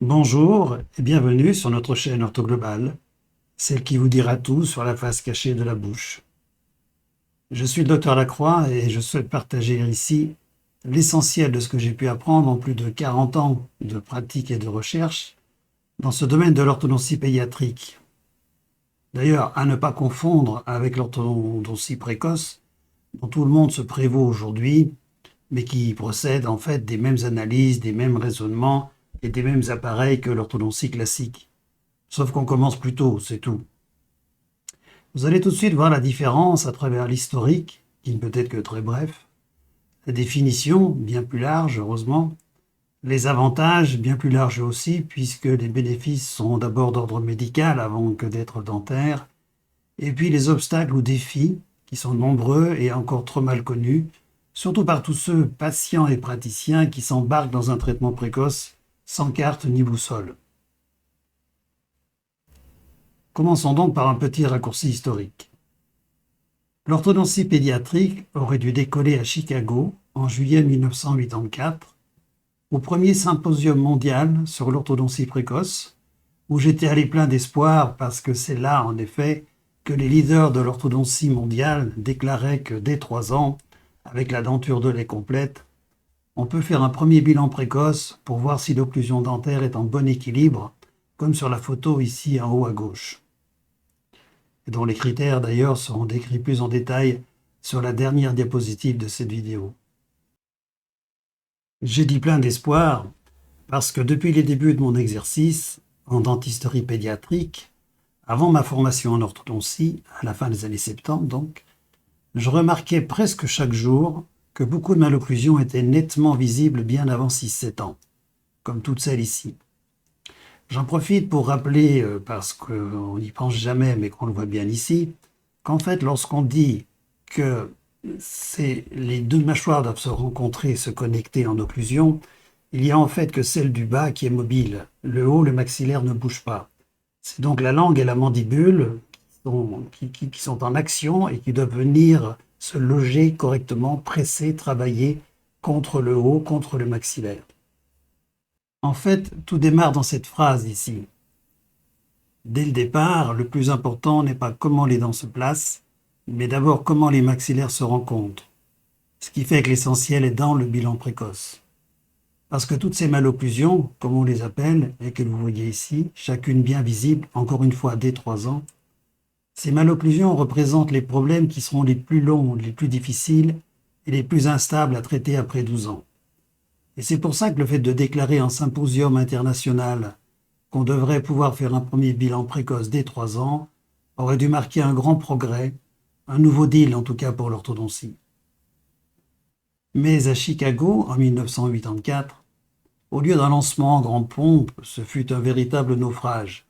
Bonjour et bienvenue sur notre chaîne OrthoGlobal, celle qui vous dira tout sur la face cachée de la bouche. Je suis le docteur Lacroix et je souhaite partager ici l'essentiel de ce que j'ai pu apprendre en plus de 40 ans de pratique et de recherche dans ce domaine de l'orthodontie pédiatrique. D'ailleurs, à ne pas confondre avec l'orthodontie précoce, dont tout le monde se prévaut aujourd'hui, mais qui procède en fait des mêmes analyses, des mêmes raisonnements et des mêmes appareils que l'orthodontie classique. Sauf qu'on commence plus tôt, c'est tout. Vous allez tout de suite voir la différence à travers l'historique, qui ne peut être que très bref, la définition, bien plus large, heureusement, les avantages, bien plus larges aussi, puisque les bénéfices sont d'abord d'ordre médical avant que d'être dentaire, et puis les obstacles ou défis, qui sont nombreux et encore trop mal connus, surtout par tous ceux, patients et praticiens, qui s'embarquent dans un traitement précoce sans carte ni boussole. Commençons donc par un petit raccourci historique. L'orthodontie pédiatrique aurait dû décoller à Chicago en juillet 1984, au premier symposium mondial sur l'orthodontie précoce, où j'étais allé plein d'espoir parce que c'est là, en effet, que les leaders de l'orthodontie mondiale déclaraient que dès 3 ans, avec la denture de lait complète, on peut faire un premier bilan précoce pour voir si l'occlusion dentaire est en bon équilibre, comme sur la photo ici en haut à gauche, et dont les critères d'ailleurs seront décrits plus en détail sur la dernière diapositive de cette vidéo. J'ai dit plein d'espoir parce que depuis les débuts de mon exercice en dentisterie pédiatrique, avant ma formation en orthodontie, à la fin des années 70 donc, je remarquais presque chaque jour que beaucoup de malocclusions étaient nettement visibles bien avant 6-7 ans, comme toutes celles ici. J'en profite pour rappeler, parce qu'on n'y pense jamais mais qu'on le voit bien ici, qu'en fait lorsqu'on dit que les deux mâchoires doivent se rencontrer et se connecter en occlusion, il y a en fait que celle du bas qui est mobile. Le haut, le maxillaire ne bouge pas. C'est donc la langue et la mandibule qui sont en action et qui doivent venir se loger correctement, presser, travailler contre le haut, contre le maxillaire. En fait, tout démarre dans cette phrase ici. Dès le départ, le plus important n'est pas comment les dents se placent, mais d'abord comment les maxillaires se rencontrent. Ce qui fait que l'essentiel est dans le bilan précoce. Parce que toutes ces malocclusions, comme on les appelle, et que vous voyez ici, chacune bien visible, encore une fois dès 3 ans, ces malocclusions représentent les problèmes qui seront les plus longs, les plus difficiles et les plus instables à traiter après 12 ans. Et c'est pour ça que le fait de déclarer en symposium international qu'on devrait pouvoir faire un premier bilan précoce dès 3 ans aurait dû marquer un grand progrès, un nouveau deal en tout cas pour l'orthodontie. Mais à Chicago, en 1984, au lieu d'un lancement en grande pompe, ce fut un véritable naufrage,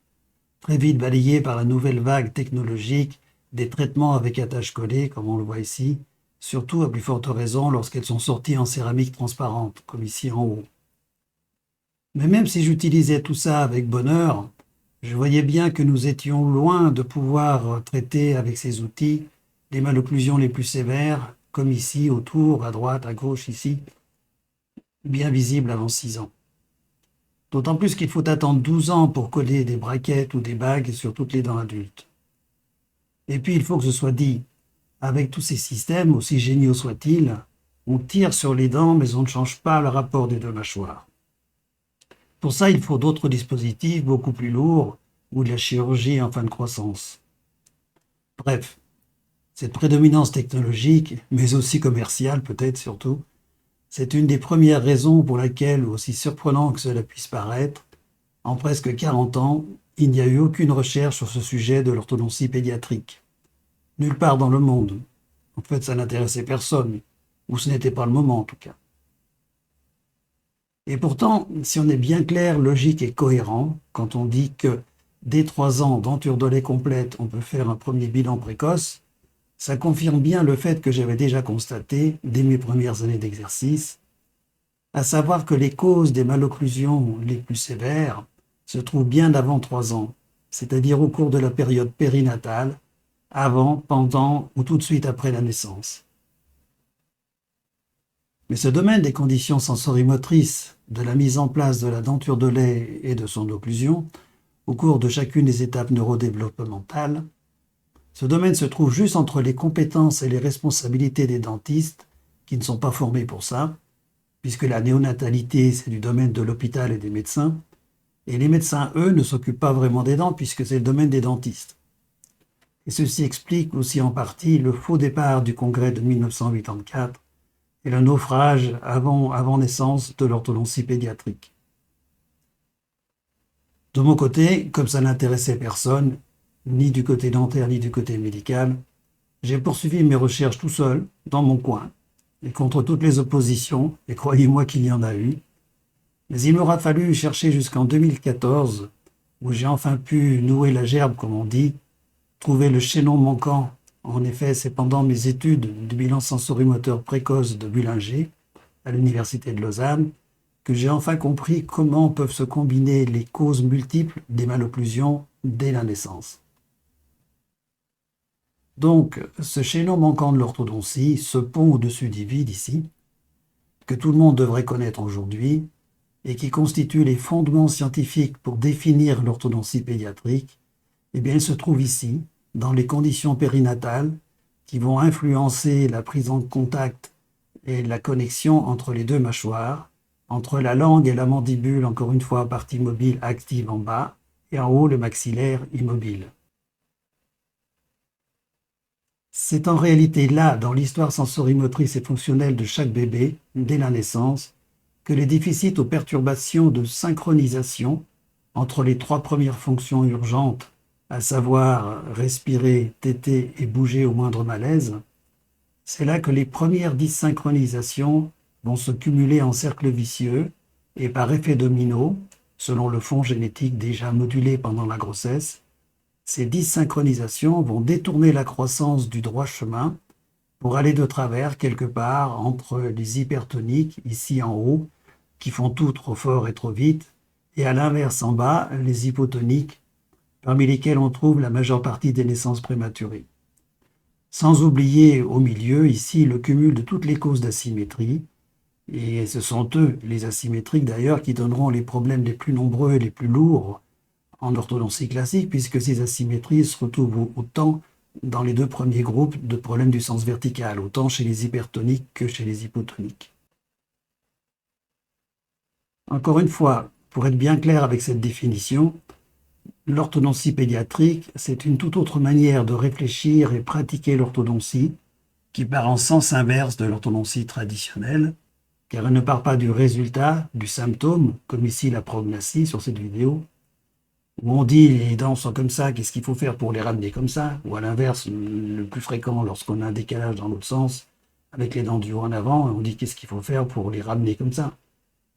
très vite balayé par la nouvelle vague technologique des traitements avec attache collée, comme on le voit ici, surtout à plus forte raison lorsqu'elles sont sorties en céramique transparente, comme ici en haut. Mais même si j'utilisais tout ça avec bonheur, je voyais bien que nous étions loin de pouvoir traiter avec ces outils les malocclusions les plus sévères, comme ici, autour, à droite, à gauche, ici, bien visibles avant 6 ans. D'autant plus qu'il faut attendre 12 ans pour coller des braquettes ou des bagues sur toutes les dents adultes. Et puis il faut que ce soit dit, avec tous ces systèmes, aussi géniaux soient-ils, on tire sur les dents mais on ne change pas le rapport des deux mâchoires. Pour ça, il faut d'autres dispositifs beaucoup plus lourds ou de la chirurgie en fin de croissance. Bref, cette prédominance technologique, mais aussi commerciale peut-être surtout, c'est une des premières raisons pour laquelle, aussi surprenant que cela puisse paraître, en presque 40 ans, il n'y a eu aucune recherche sur ce sujet de l'orthodontie pédiatrique. Nulle part dans le monde. En fait, ça n'intéressait personne, ou ce n'était pas le moment en tout cas. Et pourtant, si on est bien clair, logique et cohérent, quand on dit que dès 3 ans, denture de lait complète, on peut faire un premier bilan précoce, ça confirme bien le fait que j'avais déjà constaté, dès mes premières années d'exercice, à savoir que les causes des malocclusions les plus sévères se trouvent bien avant 3 ans, c'est-à-dire au cours de la période périnatale, avant, pendant ou tout de suite après la naissance. Mais ce domaine des conditions sensorimotrices, de la mise en place de la denture de lait et de son occlusion, au cours de chacune des étapes neurodéveloppementales, ce domaine se trouve juste entre les compétences et les responsabilités des dentistes, qui ne sont pas formés pour ça, puisque la néonatalité, c'est du domaine de l'hôpital et des médecins, et les médecins, eux, ne s'occupent pas vraiment des dents, puisque c'est le domaine des dentistes. Et ceci explique aussi en partie le faux départ du congrès de 1984 et le naufrage avant naissance de l'orthodontie pédiatrique. De mon côté, comme ça n'intéressait personne, ni du côté dentaire ni du côté médical, j'ai poursuivi mes recherches tout seul, dans mon coin, et contre toutes les oppositions, et croyez-moi qu'il y en a eu. Mais il m'aura fallu chercher jusqu'en 2014, où j'ai enfin pu nouer la gerbe, comme on dit, trouver le chaînon manquant. En effet, c'est pendant mes études du bilan sensorimoteur précoce de Bullinger, à l'Université de Lausanne, que j'ai enfin compris comment peuvent se combiner les causes multiples des malocclusions dès la naissance. Donc, ce chaînon manquant de l'orthodontie, ce pont au-dessus du vide ici, que tout le monde devrait connaître aujourd'hui, et qui constitue les fondements scientifiques pour définir l'orthodontie pédiatrique, eh bien, il se trouve ici, dans les conditions périnatales qui vont influencer la prise en contact et la connexion entre les deux mâchoires, entre la langue et la mandibule, encore une fois, partie mobile active en bas, et en haut, le maxillaire immobile. C'est en réalité là, dans l'histoire sensorimotrice et fonctionnelle de chaque bébé, dès la naissance, que les déficits ou perturbations de synchronisation entre les trois premières fonctions urgentes, à savoir respirer, téter et bouger au moindre malaise, c'est là que les premières dysynchronisations vont se cumuler en cercle vicieux et par effet domino, selon le fond génétique déjà modulé pendant la grossesse, ces dysynchronisations vont détourner la croissance du droit chemin pour aller de travers quelque part entre les hypertoniques, ici en haut, qui font tout trop fort et trop vite, et à l'inverse en bas, les hypotoniques, parmi lesquels on trouve la majeure partie des naissances prématurées. Sans oublier au milieu, ici, le cumul de toutes les causes d'asymétrie, et ce sont eux, les asymétriques d'ailleurs, qui donneront les problèmes les plus nombreux et les plus lourds en orthodontie classique, puisque ces asymétries se retrouvent autant dans les deux premiers groupes de problèmes du sens vertical, autant chez les hypertoniques que chez les hypotoniques. Encore une fois, pour être bien clair avec cette définition, l'orthodontie pédiatrique, c'est une toute autre manière de réfléchir et pratiquer l'orthodontie, qui part en sens inverse de l'orthodontie traditionnelle, car elle ne part pas du résultat, du symptôme, comme ici la prognathie sur cette vidéo, où on dit les dents sont comme ça, qu'est-ce qu'il faut faire pour les ramener comme ça, ou à l'inverse, le plus fréquent lorsqu'on a un décalage dans l'autre sens, avec les dents du haut en avant, on dit qu'est-ce qu'il faut faire pour les ramener comme ça.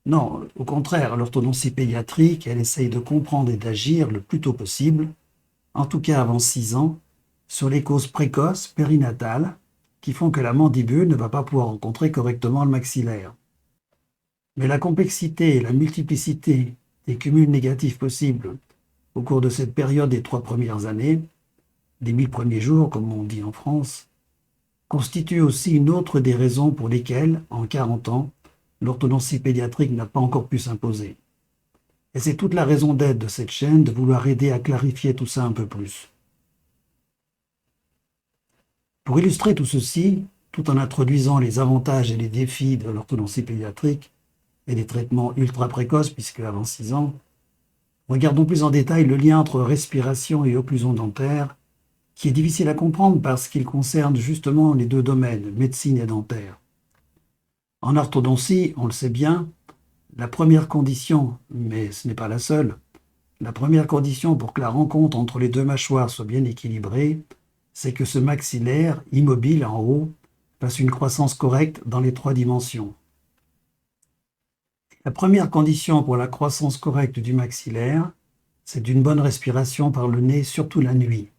Non, au contraire, l'orthodontie pédiatrique, elle essaye de comprendre et d'agir le plus tôt possible, en tout cas avant 6 ans, sur les causes précoces périnatales qui font que la mandibule ne va pas pouvoir rencontrer correctement le maxillaire. Mais la complexité et la multiplicité des cumuls négatifs possibles au cours de cette période des 3 premières années, des 1000 premiers jours, comme on dit en France, constitue aussi une autre des raisons pour lesquelles, en 40 ans, l'orthodontie pédiatrique n'a pas encore pu s'imposer. Et c'est toute la raison d'être de cette chaîne de vouloir aider à clarifier tout ça un peu plus. Pour illustrer tout ceci, tout en introduisant les avantages et les défis de l'orthodontie pédiatrique et des traitements ultra précoces, puisque avant 6 ans, regardons plus en détail le lien entre respiration et occlusion dentaire, qui est difficile à comprendre parce qu'il concerne justement les deux domaines, médecine et dentaire. En orthodontie, on le sait bien, la première condition, mais ce n'est pas la seule, la première condition pour que la rencontre entre les deux mâchoires soit bien équilibrée, c'est que ce maxillaire, immobile en haut, fasse une croissance correcte dans les 3 dimensions. La première condition pour la croissance correcte du maxillaire, c'est d'une bonne respiration par le nez, surtout la nuit.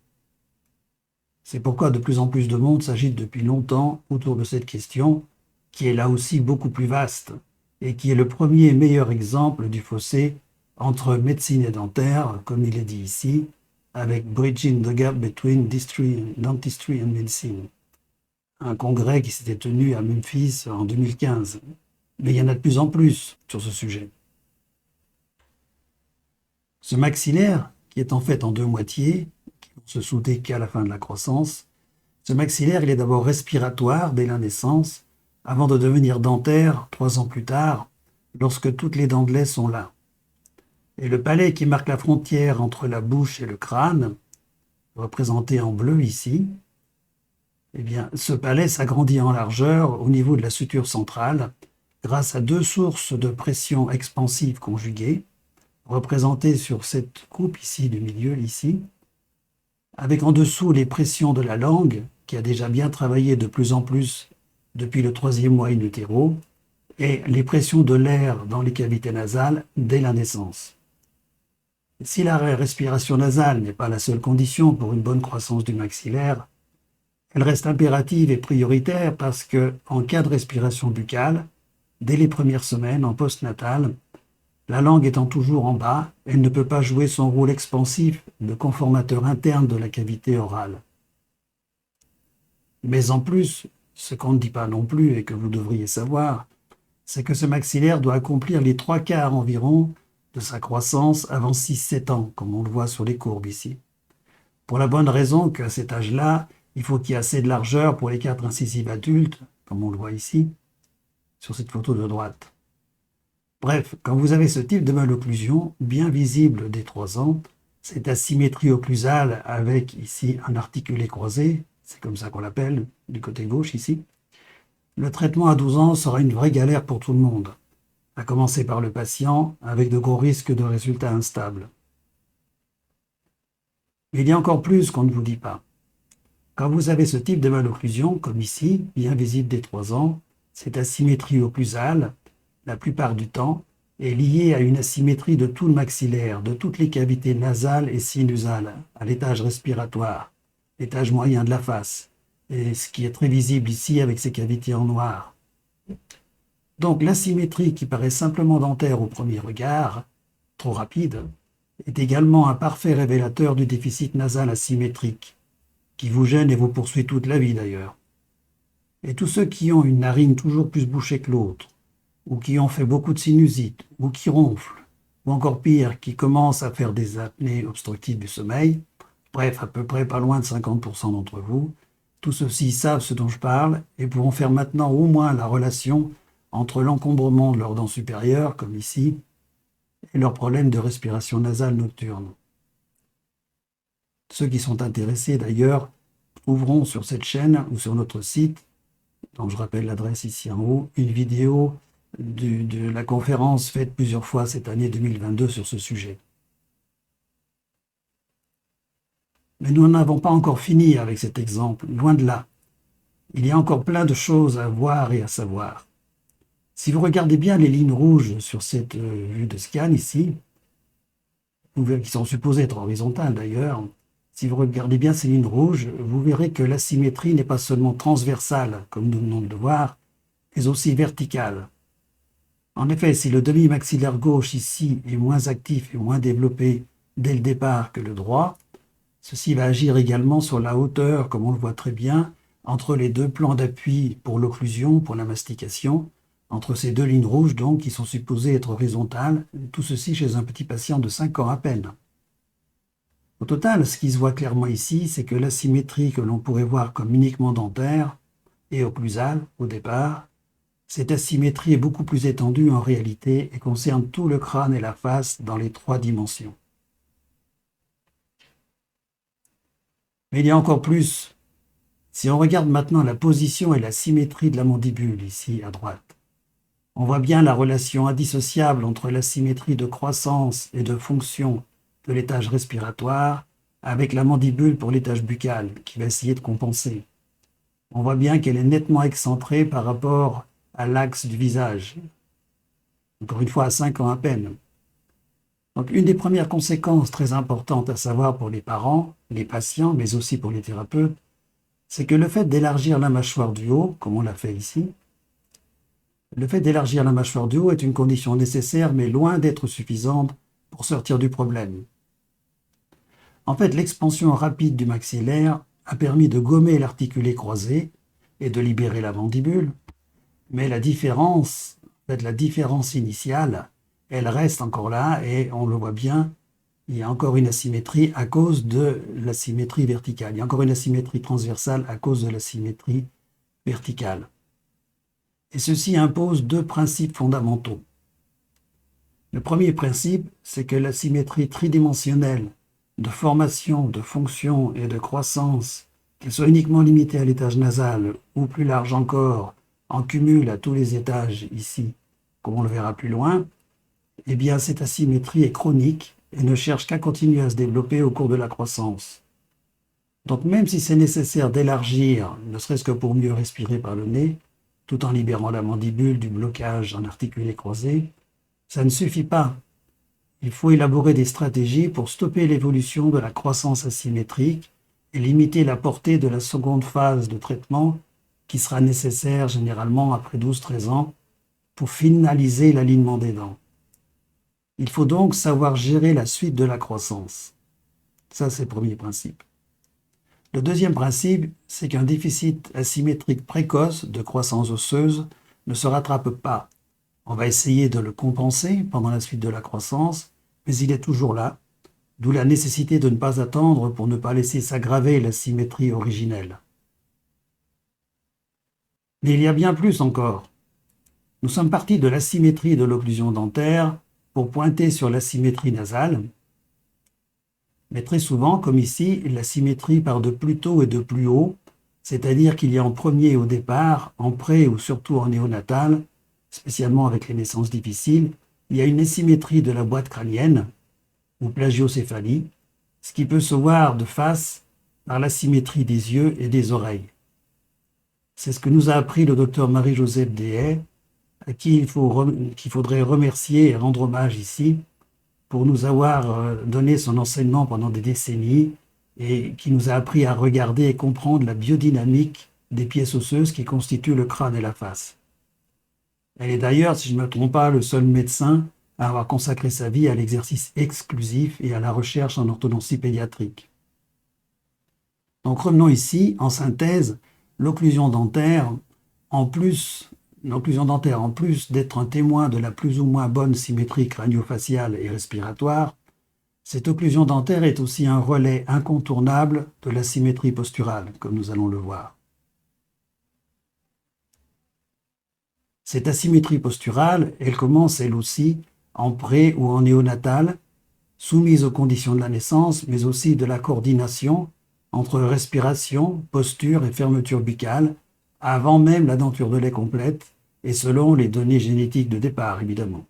C'est pourquoi de plus en plus de monde s'agite depuis longtemps autour de cette question, qui est là aussi beaucoup plus vaste, et qui est le premier et meilleur exemple du fossé entre médecine et dentaire, comme il est dit ici, avec Bridging the Gap Between Dentistry and Medicine. un congrès qui s'était tenu à Memphis en 2015. Mais il y en a de plus en plus sur ce sujet. Ce maxillaire, qui est en fait en deux moitiés, qui vont se souder qu'à la fin de la croissance, ce maxillaire, il est d'abord respiratoire dès la naissance, avant de devenir dentaire 3 ans plus tard, lorsque toutes les dents de lait sont là. Et le palais qui marque la frontière entre la bouche et le crâne, représenté en bleu ici, eh bien, ce palais s'agrandit en largeur au niveau de la suture centrale grâce à deux sources de pression expansive conjuguées, représentées sur cette coupe ici du milieu, ici, avec en dessous les pressions de la langue, qui a déjà bien travaillé de plus en plus depuis le 3e mois in utero, et les pressions de l'air dans les cavités nasales dès la naissance. Si la respiration nasale n'est pas la seule condition pour une bonne croissance du maxillaire, elle reste impérative et prioritaire parce que, en cas de respiration buccale, dès les premières semaines en postnatal, la langue étant toujours en bas, elle ne peut pas jouer son rôle expansif de conformateur interne de la cavité orale. Mais en plus, ce qu'on ne dit pas non plus et que vous devriez savoir, c'est que ce maxillaire doit accomplir les 3/4 environ de sa croissance avant 6-7 ans, comme on le voit sur les courbes ici. Pour la bonne raison qu'à cet âge-là, il faut qu'il y ait assez de largeur pour les 4 incisives adultes, comme on le voit ici, sur cette photo de droite. Bref, quand vous avez ce type de malocclusion, bien visible dès 3 ans, cette asymétrie occlusale avec ici un articulé croisé, c'est comme ça qu'on l'appelle, du côté gauche ici, le traitement à 12 ans sera une vraie galère pour tout le monde, à commencer par le patient, avec de gros risques de résultats instables. Mais il y a encore plus qu'on ne vous dit pas. Quand vous avez ce type de malocclusion, comme ici, bien visible dès 3 ans, cette asymétrie occlusale, la plupart du temps, est liée à une asymétrie de tout le maxillaire, de toutes les cavités nasales et sinusales, à l'étage respiratoire, l'étage moyen de la face, et ce qui est très visible ici avec ces cavités en noir. Donc l'asymétrie qui paraît simplement dentaire au premier regard, trop rapide, est également un parfait révélateur du déficit nasal asymétrique, qui vous gêne et vous poursuit toute la vie d'ailleurs. Et tous ceux qui ont une narine toujours plus bouchée que l'autre, ou qui ont fait beaucoup de sinusite, ou qui ronflent, ou encore pire, qui commencent à faire des apnées obstructives du sommeil, bref, à peu près pas loin de 50% d'entre vous, tous ceux-ci savent ce dont je parle et pourront faire maintenant au moins la relation entre l'encombrement de leurs dents supérieures, comme ici, et leurs problèmes de respiration nasale nocturne. Ceux qui sont intéressés d'ailleurs trouveront sur cette chaîne ou sur notre site, dont je rappelle l'adresse ici en haut, une vidéo de la conférence faite plusieurs fois cette année 2022 sur ce sujet. Mais nous n'avons pas encore fini avec cet exemple, loin de là. Il y a encore plein de choses à voir et à savoir. Si vous regardez bien les lignes rouges sur cette vue de scan ici, qui sont supposées être horizontales d'ailleurs, si vous regardez bien ces lignes rouges, vous verrez que l'asymétrie n'est pas seulement transversale, comme nous venons de le voir, mais aussi verticale. En effet, si le demi-maxillaire gauche ici est moins actif et moins développé dès le départ que le droit, ceci va agir également sur la hauteur, comme on le voit très bien, entre les deux plans d'appui pour l'occlusion, pour la mastication, entre ces deux lignes rouges donc, qui sont supposées être horizontales, tout ceci chez un petit patient de 5 ans à peine. Au total, ce qui se voit clairement ici, c'est que l'asymétrie que l'on pourrait voir comme uniquement dentaire et occlusale au départ, cette asymétrie est beaucoup plus étendue en réalité et concerne tout le crâne et la face dans les 3 dimensions. Mais il y a encore plus. Si on regarde maintenant la position et la symétrie de la mandibule, ici à droite, on voit bien la relation indissociable entre la symétrie de croissance et de fonction de l'étage respiratoire avec la mandibule pour l'étage buccal, qui va essayer de compenser. On voit bien qu'elle est nettement excentrée par rapport à l'axe du visage. Encore une fois, à 5 ans à peine. Donc, une des premières conséquences très importantes à savoir pour les parents, les patients, mais aussi pour les thérapeutes, c'est que le fait d'élargir la mâchoire du haut, comme on l'a fait ici, le fait d'élargir la mâchoire du haut est une condition nécessaire, mais loin d'être suffisante pour sortir du problème. En fait, l'expansion rapide du maxillaire a permis de gommer l'articulé croisé et de libérer la mandibule. Mais la différence initiale, elle reste encore là et on le voit bien, il y a encore une asymétrie à cause de l'asymétrie verticale. Il y a encore une asymétrie transversale à cause de l'asymétrie verticale. Et ceci impose deux principes fondamentaux. Le premier principe, c'est que la symétrie tridimensionnelle de formation, de fonction et de croissance, qu'elle soit uniquement limitée à l'étage nasal ou plus large encore, en cumul à tous les étages ici, comme on le verra plus loin, eh bien cette asymétrie est chronique et ne cherche qu'à continuer à se développer au cours de la croissance. Donc même si c'est nécessaire d'élargir, ne serait-ce que pour mieux respirer par le nez, tout en libérant la mandibule du blocage en articulé croisé, ça ne suffit pas. Il faut élaborer des stratégies pour stopper l'évolution de la croissance asymétrique et limiter la portée de la seconde phase de traitement qui sera nécessaire généralement après 12-13 ans pour finaliser l'alignement des dents. Il faut donc savoir gérer la suite de la croissance. Ça, c'est le premier principe. Le deuxième principe, c'est qu'un déficit asymétrique précoce de croissance osseuse ne se rattrape pas. On va essayer de le compenser pendant la suite de la croissance, mais il est toujours là, d'où la nécessité de ne pas attendre pour ne pas laisser s'aggraver l'asymétrie originelle. Mais il y a bien plus encore. Nous sommes partis de l'asymétrie de l'occlusion dentaire pour pointer sur l'asymétrie nasale, mais très souvent, comme ici, l'asymétrie part de plus tôt et de plus haut, c'est-à-dire qu'il y a en premier au départ, en pré ou surtout en néonatal, spécialement avec les naissances difficiles, il y a une asymétrie de la boîte crânienne, ou plagiocéphalie, ce qui peut se voir de face par l'asymétrie des yeux et des oreilles. C'est ce que nous a appris le docteur Marie-Joseph Dehaye, à qui qu'il faudrait remercier et rendre hommage ici, pour nous avoir donné son enseignement pendant des décennies et qui nous a appris à regarder et comprendre la biodynamique des pièces osseuses qui constituent le crâne et la face. Elle est d'ailleurs, si je ne me trompe pas, le seul médecin à avoir consacré sa vie à l'exercice exclusif et à la recherche en orthodontie pédiatrique. Donc revenons ici, en synthèse, l'occlusion dentaire, en plus d'être un témoin de la plus ou moins bonne symétrie crânio-faciale et respiratoire, cette occlusion dentaire est aussi un relais incontournable de la symétrie posturale, comme nous allons le voir. Cette asymétrie posturale, elle commence elle aussi en pré ou en néonatal, soumise aux conditions de la naissance, mais aussi de la coordination entre respiration, posture et fermeture buccale, avant même la denture de lait complète, et selon les données génétiques de départ, évidemment.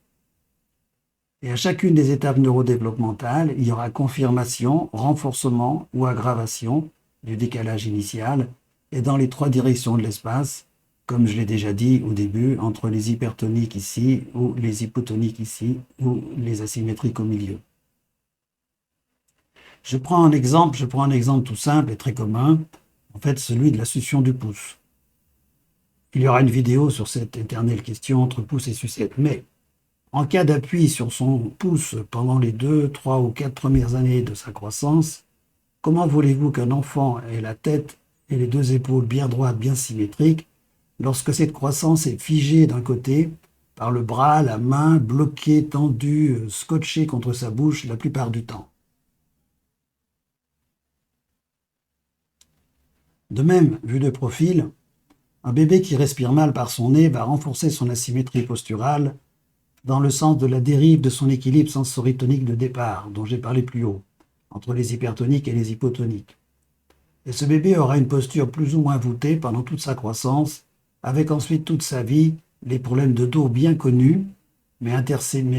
Et à chacune des étapes neurodéveloppementales, il y aura confirmation, renforcement ou aggravation du décalage initial, et dans les trois directions de l'espace, comme je l'ai déjà dit au début, entre les hypertoniques ici, ou les hypotoniques ici, ou les asymétriques au milieu. Je prends un exemple tout simple et très commun, en fait celui de la succion du pouce. Il y aura une vidéo sur cette éternelle question entre pouce et sucette, mais en cas d'appui sur son pouce pendant les 2, 3 ou 4 premières années de sa croissance, comment voulez-vous qu'un enfant ait la tête et les deux épaules bien droites, bien symétriques, lorsque cette croissance est figée d'un côté, par le bras, la main, bloquée, tendue, scotchée contre sa bouche la plupart du temps? De même, vu de profil, un bébé qui respire mal par son nez va renforcer son asymétrie posturale dans le sens de la dérive de son équilibre sensoritonique de départ, dont j'ai parlé plus haut, entre les hypertoniques et les hypotoniques. Et ce bébé aura une posture plus ou moins voûtée pendant toute sa croissance, avec ensuite toute sa vie les problèmes de dos bien connus, mais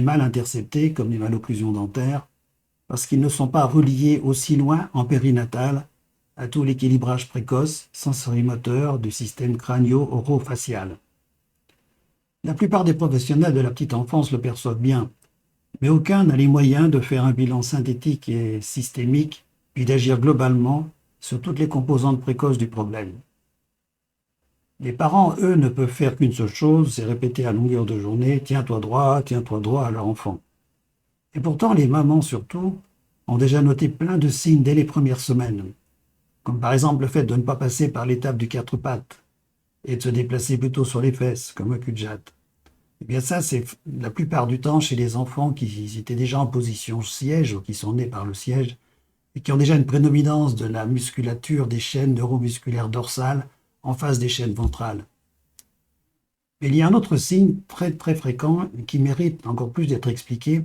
mal interceptés, comme les malocclusions dentaires, parce qu'ils ne sont pas reliés aussi loin en périnatal à tout l'équilibrage précoce sensorimoteur du système crânio-orofacial. La plupart des professionnels de la petite enfance le perçoivent bien, mais aucun n'a les moyens de faire un bilan synthétique et systémique, puis d'agir globalement sur toutes les composantes précoces du problème. Les parents, eux, ne peuvent faire qu'une seule chose, c'est répéter à longueur de journée « tiens-toi droit » à leur enfant. Et pourtant, les mamans surtout ont déjà noté plein de signes dès les premières semaines, comme par exemple le fait de ne pas passer par l'étape du quatre pattes, et de se déplacer plutôt sur les fesses, comme un cul-de-jatte. Eh bien ça, c'est la plupart du temps chez les enfants qui étaient déjà en position siège ou qui sont nés par le siège et qui ont déjà une prédominance de la musculature des chaînes neuromusculaires dorsales en face des chaînes ventrales. Mais il y a un autre signe très très fréquent qui mérite encore plus d'être expliqué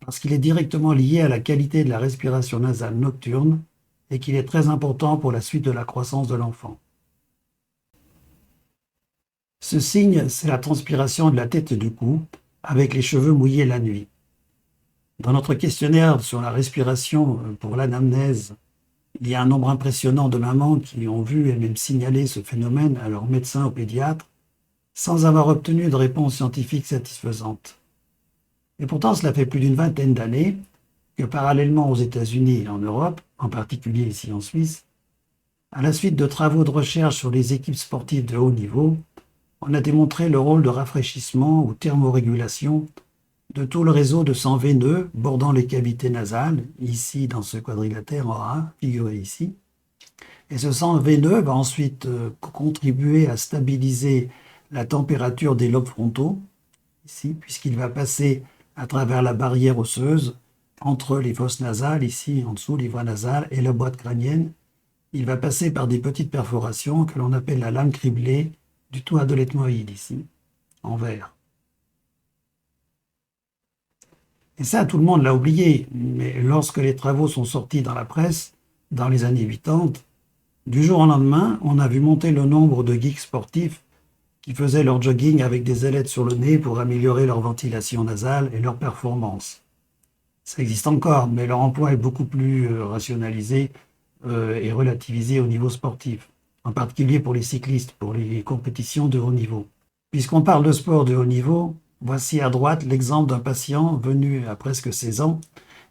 parce qu'il est directement lié à la qualité de la respiration nasale nocturne et qu'il est très important pour la suite de la croissance de l'enfant. Ce signe, c'est la transpiration de la tête et du cou, avec les cheveux mouillés la nuit. Dans notre questionnaire sur la respiration pour l'anamnèse, il y a un nombre impressionnant de mamans qui ont vu et même signalé ce phénomène à leur médecin ou pédiatre sans avoir obtenu de réponse scientifique satisfaisante. Et pourtant, cela fait plus d'une vingtaine d'années que parallèlement aux États-Unis et en Europe, en particulier ici en Suisse, à la suite de travaux de recherche sur les équipes sportives de haut niveau, on a démontré le rôle de rafraîchissement ou thermorégulation de tout le réseau de sang veineux bordant les cavités nasales, ici dans ce quadrilatère en A, figuré ici. Et ce sang veineux va ensuite contribuer à stabiliser la température des lobes frontaux, ici, puisqu'il va passer à travers la barrière osseuse entre les fosses nasales, ici en dessous, les voies nasales, et la boîte crânienne. Il va passer par des petites perforations que l'on appelle la lame criblée du toit de l'ethmoïde, ici, en vert. Et ça, tout le monde l'a oublié, mais lorsque les travaux sont sortis dans la presse, dans les années 80, du jour au lendemain, on a vu monter le nombre de geeks sportifs qui faisaient leur jogging avec des ailettes sur le nez pour améliorer leur ventilation nasale et leur performance. Ça existe encore, mais leur emploi est beaucoup plus rationalisé et relativisé au niveau sportif, en particulier pour les cyclistes, pour les compétitions de haut niveau. Puisqu'on parle de sport de haut niveau, voici à droite l'exemple d'un patient venu à presque 16 ans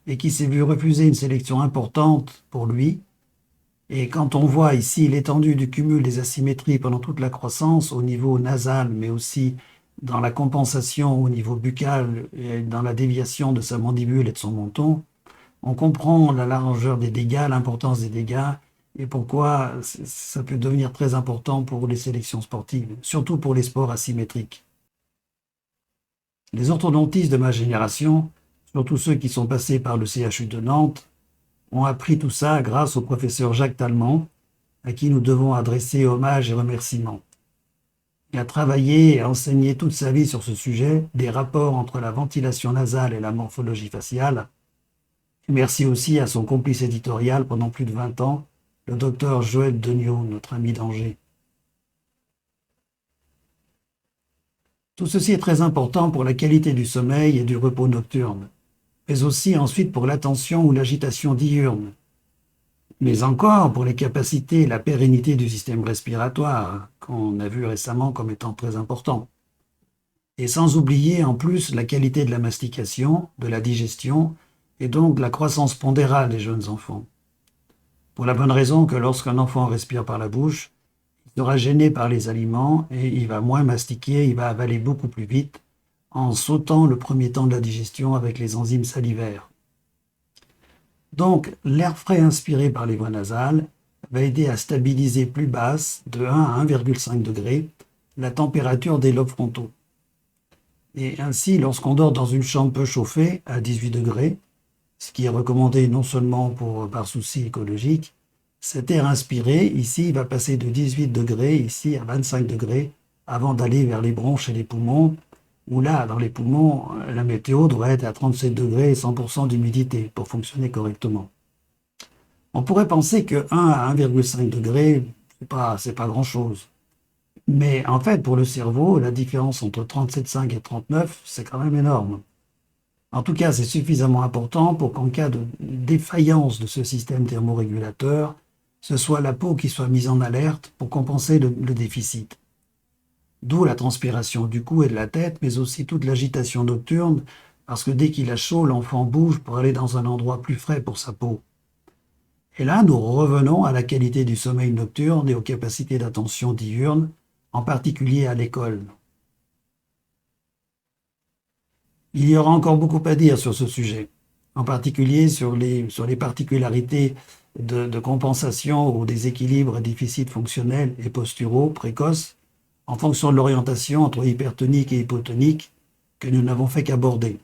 et qui s'est vu refuser une sélection importante pour lui. Et quand on voit ici l'étendue du cumul des asymétries pendant toute la croissance, au niveau nasal, mais aussi dans la compensation au niveau buccal et dans la déviation de sa mandibule et de son menton, on comprend la largeur des dégâts, l'importance des dégâts et pourquoi ça peut devenir très important pour les sélections sportives, surtout pour les sports asymétriques. Les orthodontistes de ma génération, surtout ceux qui sont passés par le CHU de Nantes, ont appris tout ça grâce au professeur Jacques Tallemant, à qui nous devons adresser hommage et remerciements. Il a travaillé et enseigné toute sa vie sur ce sujet, des rapports entre la ventilation nasale et la morphologie faciale. Et merci aussi à son complice éditorial pendant plus de 20 ans, le docteur Joël Degnaud, notre ami d'Angers. Tout ceci est très important pour la qualité du sommeil et du repos nocturne, mais aussi ensuite pour l'attention ou l'agitation diurne, mais encore pour les capacités et la pérennité du système respiratoire, qu'on a vu récemment comme étant très important. Et sans oublier en plus la qualité de la mastication, de la digestion, et donc de la croissance pondérale des jeunes enfants. Pour la bonne raison que lorsqu'un enfant respire par la bouche, il sera gêné par les aliments et il va moins mastiquer, il va avaler beaucoup plus vite, en sautant le premier temps de la digestion avec les enzymes salivaires. Donc, l'air frais inspiré par les voies nasales va aider à stabiliser plus basse, de 1 à 1,5 degré, la température des lobes frontaux. Et ainsi, lorsqu'on dort dans une chambre peu chauffée, à 18 degrés, ce qui est recommandé non seulement par souci écologique, cet air inspiré, ici, va passer de 18 degrés, ici, à 25 degrés, avant d'aller vers les bronches et les poumons, où là, dans les poumons, la météo devrait être à 37 degrés et 100% d'humidité pour fonctionner correctement. On pourrait penser que 1 à 1,5 degrés, c'est pas grand-chose. Mais en fait, pour le cerveau, la différence entre 37,5 et 39, c'est quand même énorme. En tout cas, c'est suffisamment important pour qu'en cas de défaillance de ce système thermorégulateur, ce soit la peau qui soit mise en alerte pour compenser le déficit. D'où la transpiration du cou et de la tête, mais aussi toute l'agitation nocturne, parce que dès qu'il a chaud, l'enfant bouge pour aller dans un endroit plus frais pour sa peau. Et là, nous revenons à la qualité du sommeil nocturne et aux capacités d'attention diurne, en particulier à l'école. Il y aura encore beaucoup à dire sur ce sujet, en particulier sur les particularités de compensation ou des équilibres et déficits fonctionnels et posturaux précoces en fonction de l'orientation entre hypertonique et hypotonique que nous n'avons fait qu'aborder.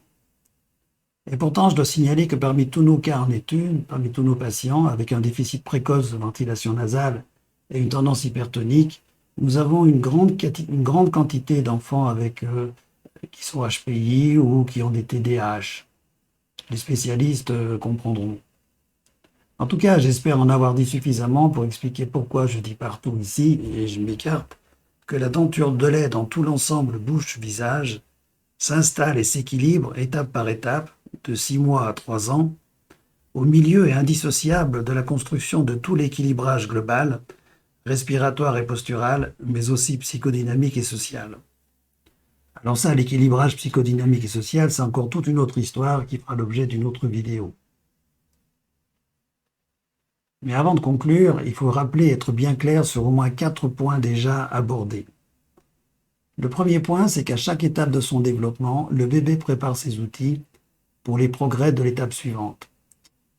Et pourtant, je dois signaler que parmi tous nos cas en étude, parmi tous nos patients avec un déficit précoce de ventilation nasale et une tendance hypertonique, nous avons une grande quantité d'enfants qui sont HPI ou qui ont des TDAH. Les spécialistes comprendront. En tout cas, j'espère en avoir dit suffisamment pour expliquer pourquoi je dis partout ici, et je m'écarte, que la denture de lait dans tout l'ensemble bouche-visage s'installe et s'équilibre étape par étape, de 6 mois à 3 ans, au milieu et indissociable de la construction de tout l'équilibrage global, respiratoire et postural, mais aussi psychodynamique et social. Alors ça, l'équilibrage psychodynamique et social, c'est encore toute une autre histoire qui fera l'objet d'une autre vidéo. Mais avant de conclure, il faut rappeler et être bien clair sur au moins 4 points déjà abordés. Le premier point, c'est qu'à chaque étape de son développement, le bébé prépare ses outils pour les progrès de l'étape suivante.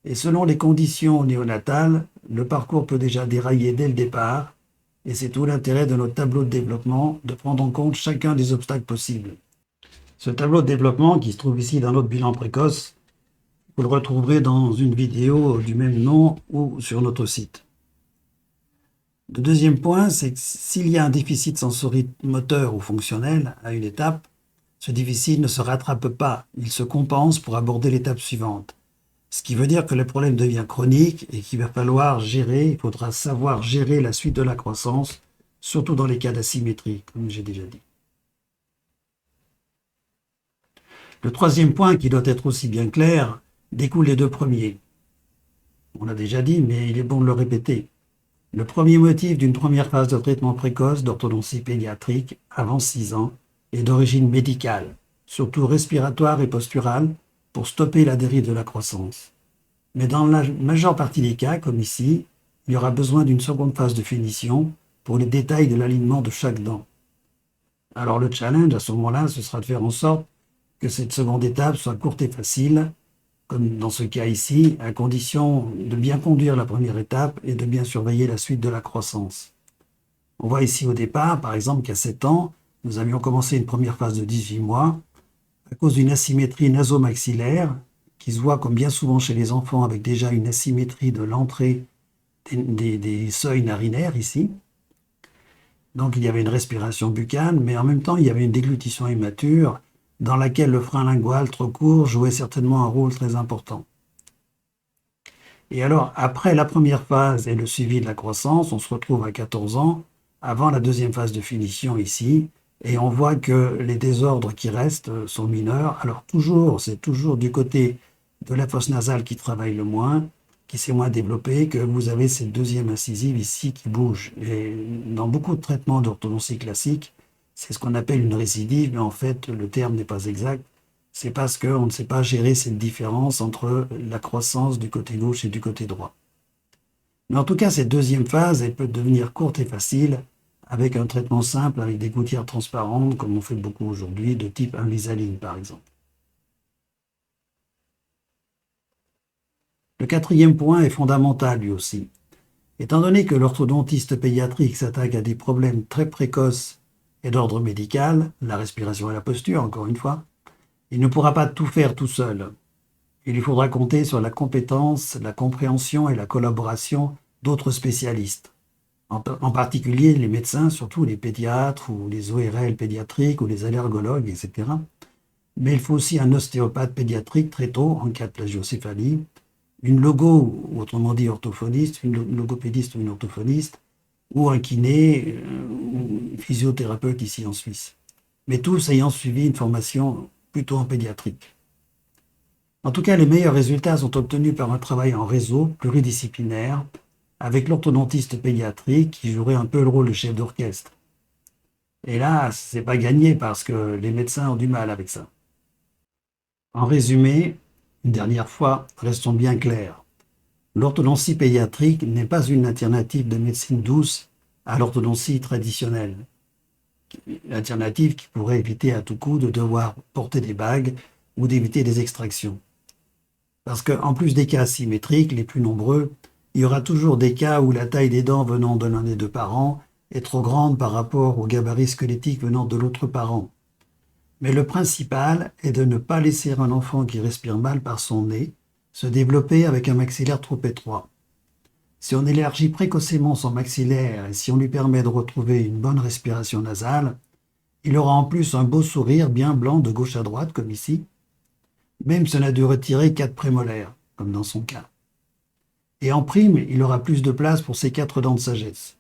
Et selon les conditions néonatales, le parcours peut déjà dérailler dès le départ, et c'est tout l'intérêt de notre tableau de développement de prendre en compte chacun des obstacles possibles. Ce tableau de développement, qui se trouve ici dans notre bilan précoce, vous le retrouverez dans une vidéo du même nom ou sur notre site. Le deuxième point, c'est que s'il y a un déficit sensorimoteur ou fonctionnel à une étape, ce déficit ne se rattrape pas, il se compense pour aborder l'étape suivante. Ce qui veut dire que le problème devient chronique et qu'il va falloir gérer, il faudra savoir gérer la suite de la croissance, surtout dans les cas d'asymétrie, comme j'ai déjà dit. Le troisième point, qui doit être aussi bien clair, découle des deux premiers. On l'a déjà dit, mais il est bon de le répéter. Le premier motif d'une première phase de traitement précoce d'orthodontie pédiatrique avant 6 ans est d'origine médicale, surtout respiratoire et posturale, pour stopper la dérive de la croissance. Mais dans la majeure partie des cas, comme ici, il y aura besoin d'une seconde phase de finition pour les détails de l'alignement de chaque dent. Alors le challenge à ce moment-là, ce sera de faire en sorte que cette seconde étape soit courte et facile, comme dans ce cas ici, à condition de bien conduire la première étape et de bien surveiller la suite de la croissance. On voit ici au départ, par exemple, qu'à 7 ans, nous avions commencé une première phase de 18 mois, à cause d'une asymétrie nasomaxillaire, qui se voit comme bien souvent chez les enfants avec déjà une asymétrie de l'entrée des seuils narinaires ici. Donc il y avait une respiration buccale, mais en même temps il y avait une déglutition immature, dans laquelle le frein lingual trop court jouait certainement un rôle très important. Et alors, après la première phase et le suivi de la croissance, on se retrouve à 14 ans, avant la deuxième phase de finition ici, et on voit que les désordres qui restent sont mineurs. Alors c'est toujours du côté de la fosse nasale qui travaille le moins, qui s'est moins développé, que vous avez cette deuxième incisive ici qui bouge. Et dans beaucoup de traitements d'orthodontie classique, c'est ce qu'on appelle une récidive, mais en fait, le terme n'est pas exact. C'est parce qu'on ne sait pas gérer cette différence entre la croissance du côté gauche et du côté droit. Mais en tout cas, cette deuxième phase, elle peut devenir courte et facile avec un traitement simple, avec des gouttières transparentes, comme on fait beaucoup aujourd'hui, de type Invisalign par exemple. Le quatrième point est fondamental lui aussi. Étant donné que l'orthodontiste pédiatrique s'attaque à des problèmes très précoces et d'ordre médical, la respiration et la posture, encore une fois, il ne pourra pas tout faire tout seul. Il lui faudra compter sur la compétence, la compréhension et la collaboration d'autres spécialistes, en particulier les médecins, surtout les pédiatres ou les ORL pédiatriques ou les allergologues, etc. Mais il faut aussi un ostéopathe pédiatrique très tôt en cas de plagiocéphalie, une logo, ou autrement dit orthophoniste, une logopédiste ou une orthophoniste, ou un kiné, ou physiothérapeute ici en Suisse. Mais tous ayant suivi une formation plutôt en pédiatrique. En tout cas, les meilleurs résultats sont obtenus par un travail en réseau pluridisciplinaire avec l'orthodontiste pédiatrique qui jouerait un peu le rôle de chef d'orchestre. Et là, c'est pas gagné parce que les médecins ont du mal avec ça. En résumé, une dernière fois, restons bien clairs. L'orthodontie pédiatrique n'est pas une alternative de médecine douce à l'orthodontie traditionnelle. Une alternative qui pourrait éviter à tout coup de devoir porter des bagues ou d'éviter des extractions. Parce qu'en plus des cas asymétriques, les plus nombreux, il y aura toujours des cas où la taille des dents venant de l'un des deux parents est trop grande par rapport au gabarit squelettique venant de l'autre parent. Mais le principal est de ne pas laisser un enfant qui respire mal par son nez se développer avec un maxillaire trop étroit. Si on élargit précocement son maxillaire et si on lui permet de retrouver une bonne respiration nasale, il aura en plus un beau sourire bien blanc de gauche à droite, comme ici, même si on a dû retirer 4 prémolaires, comme dans son cas. Et en prime, il aura plus de place pour ses 4 dents de sagesse.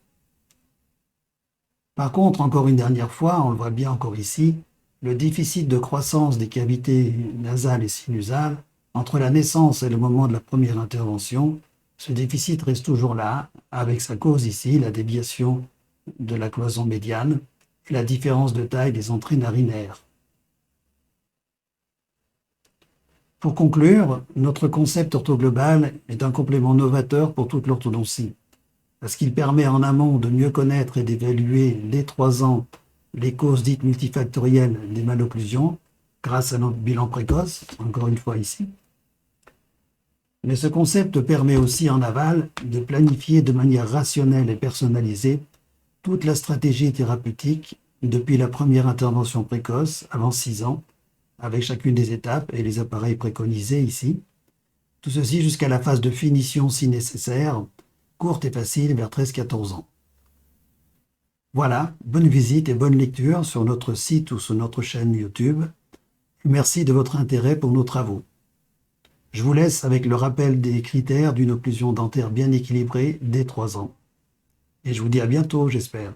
Par contre, encore une dernière fois, on le voit bien encore ici, le déficit de croissance des cavités nasales et sinusales, entre la naissance et le moment de la première intervention, ce déficit reste toujours là, avec sa cause ici, la déviation de la cloison médiane et la différence de taille des entrées narinaires. Pour conclure, notre concept orthoglobal est un complément novateur pour toute l'orthodontie, parce qu'il permet en amont de mieux connaître et d'évaluer dès 3 ans les causes dites multifactorielles des malocclusions, grâce à notre bilan précoce, encore une fois ici. Mais ce concept permet aussi en aval de planifier de manière rationnelle et personnalisée toute la stratégie thérapeutique depuis la première intervention précoce, avant 6 ans, avec chacune des étapes et les appareils préconisés ici. Tout ceci jusqu'à la phase de finition si nécessaire, courte et facile vers 13-14 ans. Voilà, bonne visite et bonne lecture sur notre site ou sur notre chaîne YouTube. Merci de votre intérêt pour nos travaux. Je vous laisse avec le rappel des critères d'une occlusion dentaire bien équilibrée dès 3 ans. Et je vous dis à bientôt, j'espère.